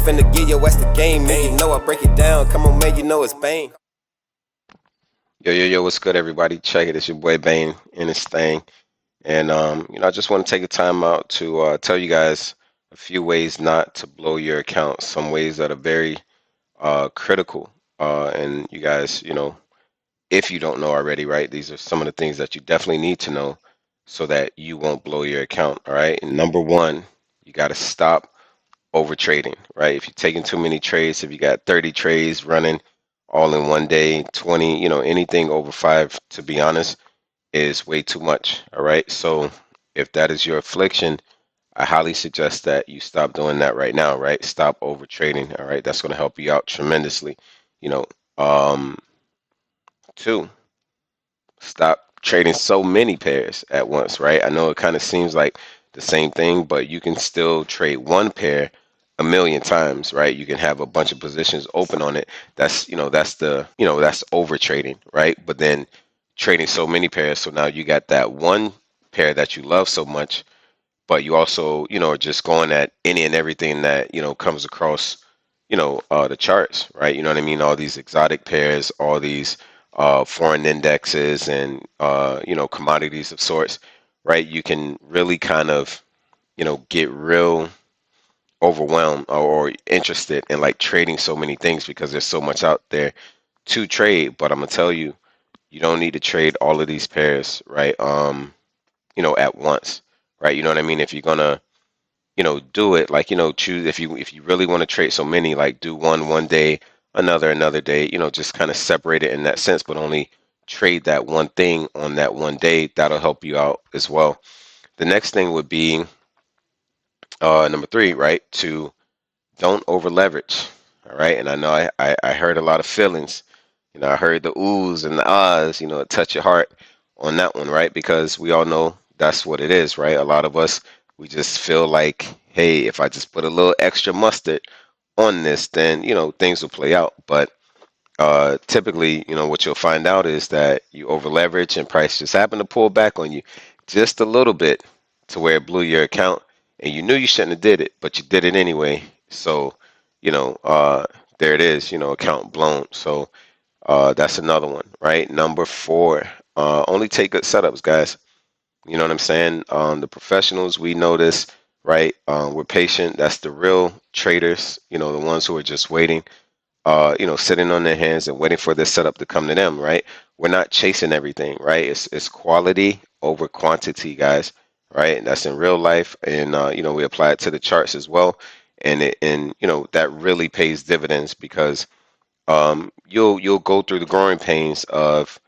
finna give your ass the game, man. You know I break it down. Come on, man, you know it's Bain. Yo, what's good, everybody? Check it. It's your boy Bain in this thing. And, I just want to take a time out to tell you guys a few ways not to blow your account, some ways that are very critical. And you guys, if you don't know already, right, these are some of the things that you definitely need to know so that you won't blow your account. All right. And number one, you got to stop over trading, right? If you're taking too many trades, if you got 30 trades running all in one day, 20, anything over five, to be honest, is way too much. All right. So if that is your affliction, I highly suggest that you stop doing that right now, right? Stop over trading. All right. That's going to help you out tremendously. You know, um, two, stop trading so many pairs at once, right? I know it kind of seems like the same thing, but you can still trade one pair a million times, right? You can have a bunch of positions open on it. That's over trading, right? But then trading so many pairs, so now you got that one pair that you love so much, but you also, are just going at any and everything that, comes across, the charts, right? You know what I mean? All these exotic pairs, all these foreign indexes and, commodities of sorts, right? You can really kind of, get real overwhelmed or interested in like trading so many things because there's so much out there to trade. But I'm gonna tell you, you don't need to trade all of these pairs, right? At once, right? You know what I mean? If you're gonna, do it like, choose if you really want to trade so many, like do one day, another day, just kind of separate it in that sense, but only trade that one thing on that one day. That'll help you out as well. The next thing would be number three, right? To don't over leverage. All right. And I know I heard a lot of feelings. I heard the oohs and the ahs, touch your heart on that one, right? Because we all know that's what it is, right? A lot of us, we just feel like, hey, if I just put a little extra mustard on this, then, things will play out. But typically, what you'll find out is that you over leverage and price just happened to pull back on you just a little bit to where it blew your account, and you knew you shouldn't have did it, but you did it anyway. So, there it is, account blown. So that's another one, right? Number four, only take good setups, guys. You know what I'm saying? The professionals, we know this, right? We're patient. That's the real traders, the ones who are just waiting, sitting on their hands and waiting for this setup to come to them, right? We're not chasing everything, right? It's quality over quantity, guys, right? And that's in real life, and we apply it to the charts as well, and that really pays dividends because you'll go through the growing pains of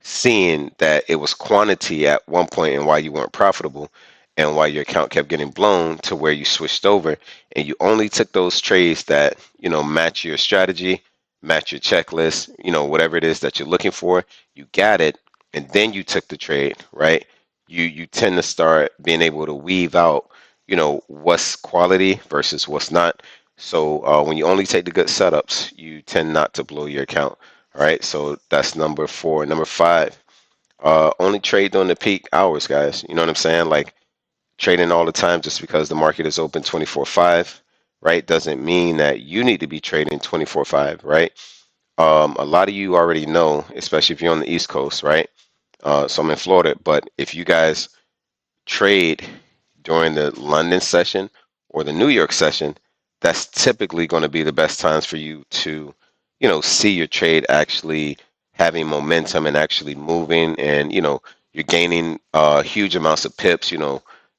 seeing that it was quantity at one point and why you weren't profitable and why your account kept getting blown to where you switched over and you only took those trades that, match your strategy, match your checklist, whatever it is that you're looking for, you got it, and then you took the trade, right? You tend to start being able to weave out, what's quality versus what's not. So when you only take the good setups, you tend not to blow your account. All right, so that's number four. Number five, only trade during the peak hours, guys. You know what I'm saying? Like trading all the time just because the market is open 24/5, right? Doesn't mean that you need to be trading 24/5, right? A lot of you already know, especially if you're on the East Coast, right? So I'm in Florida, but if you guys trade during the London session or the New York session, that's typically going to be the best times for you to, see your trade actually having momentum and actually moving, and you're gaining huge amounts of pips,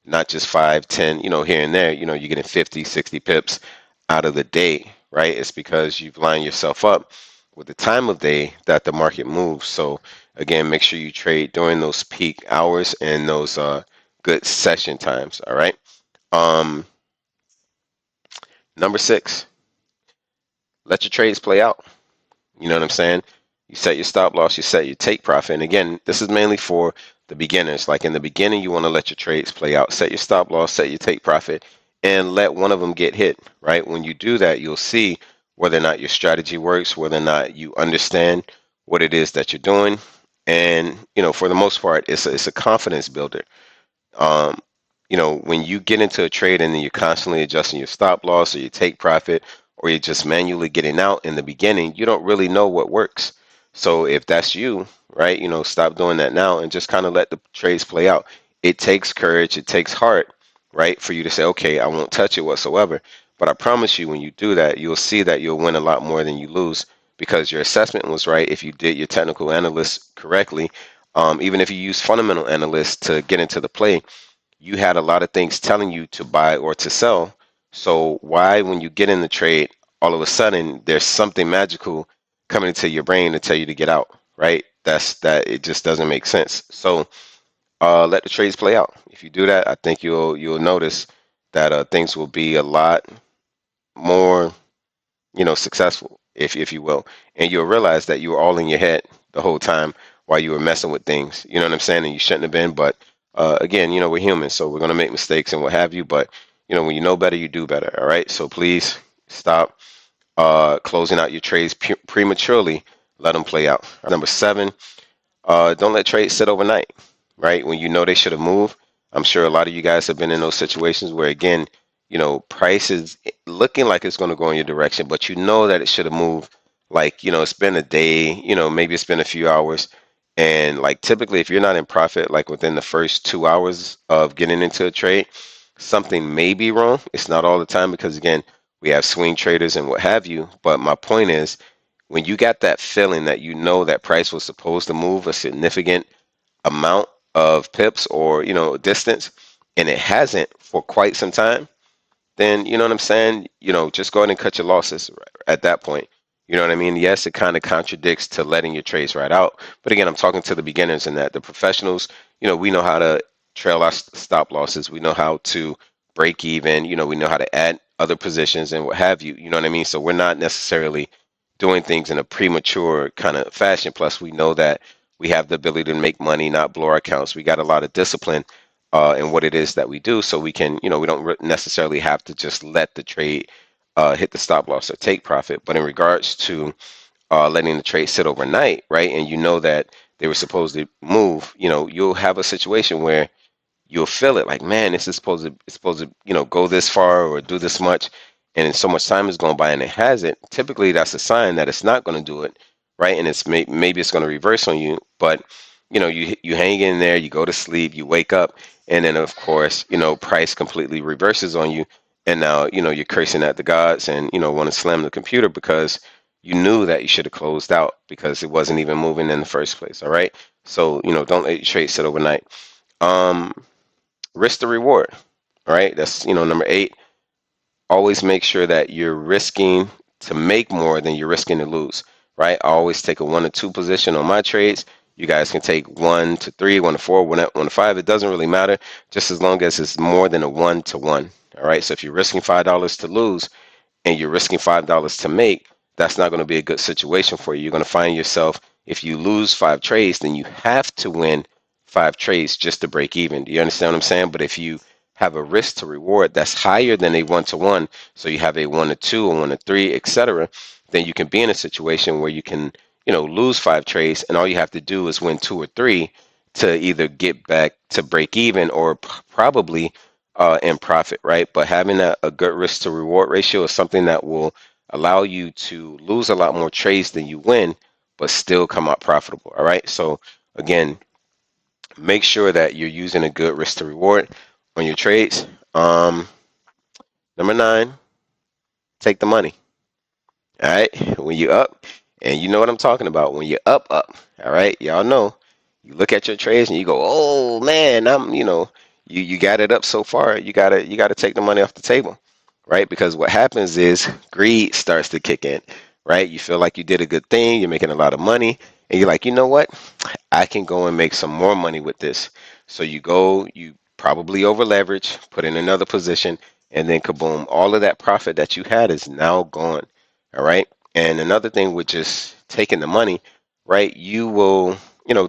not just 5, 10, here and there, you're getting 50, 60 pips out of the day, right? It's because you've lined yourself up with the time of day that the market moves. So again, make sure you trade during those peak hours and those good session times. All right. Um, Number six, let your trades play out. You know what I'm saying? You set your stop loss, you set your take profit. And again, this is mainly for the beginners. Like in the beginning, you want to let your trades play out. Set your stop loss, set your take profit, and let one of them get hit, right? When you do that, you'll see whether or not your strategy works, whether or not you understand what it is that you're doing. And, for the most part, it's a confidence builder. Um, when you get into a trade and then you're constantly adjusting your stop loss or you take profit or you're just manually getting out in the beginning, you don't really know what works. So if that's you, right, stop doing that now and just kind of let the trades play out. It takes courage, it takes heart, right, for you to say, okay, I won't touch it whatsoever. But I promise you, when you do that, you'll see that you'll win a lot more than you lose because your assessment was right if you did your technical analysis correctly. Even if you use fundamental analysts to get into the play, you had a lot of things telling you to buy or to sell. So why, when you get in the trade, all of a sudden there's something magical coming into your brain to tell you to get out, right? That it just doesn't make sense. So let the trades play out. If you do that, I think you'll notice that things will be a lot more, successful, if you will, and you'll realize that you were all in your head the whole time while you were messing with things. You know what I'm saying? And you shouldn't have been. But again, we're human, so we're gonna make mistakes and what have you. But when you know better, you do better. All right. So please stop closing out your trades prematurely. Let them play out. Number 7, don't let trades sit overnight, right? When you know they should have moved. I'm sure a lot of you guys have been in those situations where, again, price is looking like it's going to go in your direction, but you know that it should have moved. Like, it's been a day, maybe it's been a few hours. And like typically, if you're not in profit, like within the first 2 hours of getting into a trade, something may be wrong. It's not all the time because, again, we have swing traders and what have you. But my point is, when you got that feeling that that price was supposed to move a significant amount of pips or distance, and it hasn't for quite some time, then you know what I'm saying? Just go ahead and cut your losses at that point. You know what I mean? Yes, it kind of contradicts to letting your trades right out. But again, I'm talking to the beginners and that the professionals, we know how to trail our stop losses. We know how to break even. We know how to add other positions and what have you. You know what I mean? So we're not necessarily doing things in a premature kind of fashion. Plus, we know that we have the ability to make money, not blow our accounts. We got a lot of discipline in what it is that we do, so we can, we don't necessarily have to just let the trade hit the stop loss or take profit. But in regards to letting the trade sit overnight, right, and that they were supposed to move, you'll have a situation where you'll feel it like, man, this is supposed to go this far or do this much, and so much time is going by and it hasn't. Typically, that's a sign that it's not going to do it, right? And it's maybe it's going to reverse on you, but you hang in there, you go to sleep, you wake up, and then of course price completely reverses on you, and now you're cursing at the gods and want to slam the computer because you knew that you should have closed out because it wasn't even moving in the first place. All right, so don't let your trade sit overnight. um Risk the reward. All right, that's number 8. Always make sure that you're risking to make more than you're risking to lose. Right, I always take a 1 to 2 position on my trades. You guys can take 1 to 3, 1 to 4, 1 to 5. It doesn't really matter, just as long as it's more than a 1 to 1. All right, so if you're risking $5 to lose and you're risking $5 to make, that's not going to be a good situation for you. You're going to find yourself, if you lose 5 trades, then you have to win 5 trades just to break even. Do you understand what I'm saying? But if you have a risk to reward that's higher than a 1 to 1, so you have a 1 to 2, a 1 to 3, etc., then you can be in a situation where you can, lose 5 trades, and all you have to do is win 2 or 3 to either get back to break even or probably in profit, right? But having a good risk to reward ratio is something that will allow you to lose a lot more trades than you win, but still come out profitable. All right. So again, make sure that you're using a good risk to reward on your trades. Number 9, take the money. All right. When you're up, and you know what I'm talking about. When you're up. All right. Y'all know. You look at your trades and you go, oh man, you got it up so far. You gotta take the money off the table, right? Because what happens is greed starts to kick in, right? You feel like you did a good thing, you're making a lot of money, and you're like, you know what? I can go and make some more money with this. So you probably over leverage, put in another position, and then kaboom, all of that profit that you had is now gone. All right. And another thing with just taking the money, right? You will,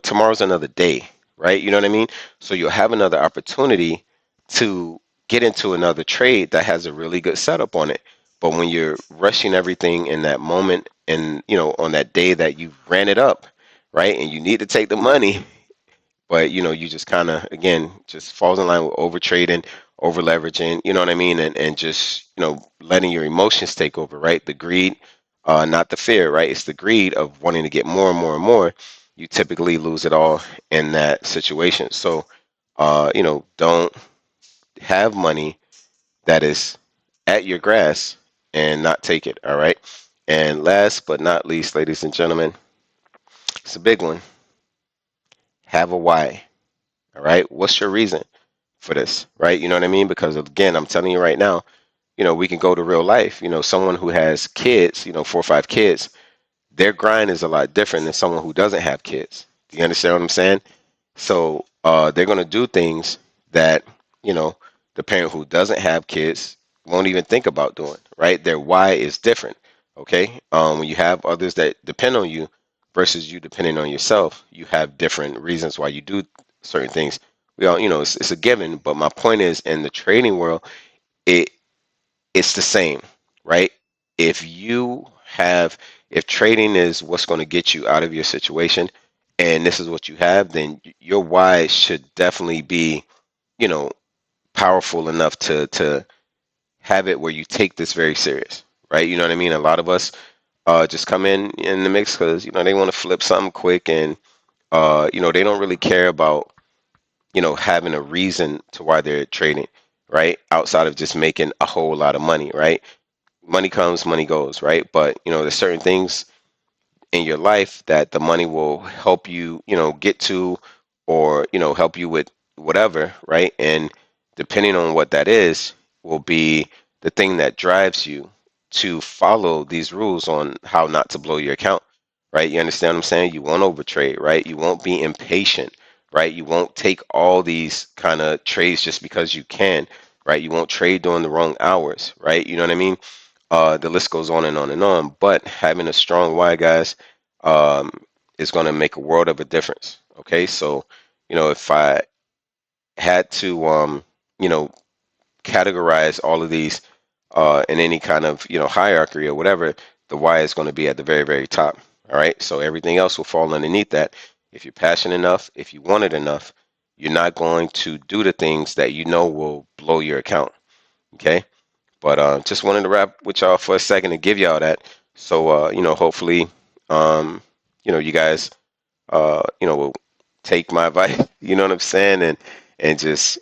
tomorrow's another day, right? You know what I mean? So you'll have another opportunity to get into another trade that has a really good setup on it. But when you're rushing everything in that moment and, on that day that you ran it up, right? And you need to take the money, but you just kind of, again, just falls in line with over trading, over leveraging, you know what I mean, and just letting your emotions take over, right? The greed, not the fear, right? It's the greed of wanting to get more and more and more. You typically lose it all in that situation. So don't have money that is at your grass and not take it. All right. And last but not least, ladies and gentlemen, it's a big one. Have a why. All right. What's your reason for this? Right. You know what I mean? Because again, I'm telling you right now, we can go to real life. Someone who has kids, 4 or 5 kids, their grind is a lot different than someone who doesn't have kids. Do you understand what I'm saying? So they're going to do things that, you know, the parent who doesn't have kids won't even think about doing, right? Their why is different, okay? When you have others that depend on you versus you depending on yourself, you have different reasons why you do certain things. We all, it's a given, but my point is in the trading world, it it's the same, right? If you have, if trading is what's going to get you out of your situation, and this is what you have, then your why should definitely be, you know, powerful enough to have it where you take this very serious, right? You know what I mean? A lot of us just come in the mix because they want to flip something quick, and they don't really care about having a reason to why they're trading, right? Outside of just making a whole lot of money, right? Money comes, money goes, right? But there's certain things in your life that the money will help you, get to, or help you with whatever, right? And depending on what that is, will be the thing that drives you to follow these rules on how not to blow your account, right? You understand what I'm saying? You won't overtrade, right? You won't be impatient, right? You won't take all these kind of trades just because you can, right? You won't trade during the wrong hours, right? You know what I mean? The list goes on and on and on. But having a strong why, guys, um, is going to make a world of a difference. Okay, so if I had to, you know, categorize all of these in any kind of hierarchy or whatever, the why is going to be at the very, very top. All right, so everything else will fall underneath that. If you're passionate enough, if you want it enough, you're not going to do the things that will blow your account. Okay. But just wanted to wrap with y'all for a second to give y'all that. So hopefully, you guys, will take my advice. You know what I'm saying, and just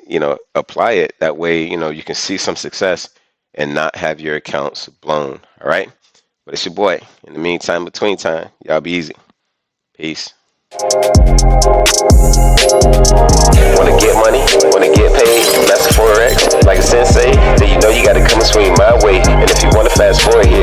apply it. That way, you can see some success and not have your accounts blown. All right. But it's your boy. In the meantime, between time, y'all be easy. Peace. Want to get money? Want to get paid? That's Forex. Like a sensei, then you got to come and swing my way. And if you want to fast forward here,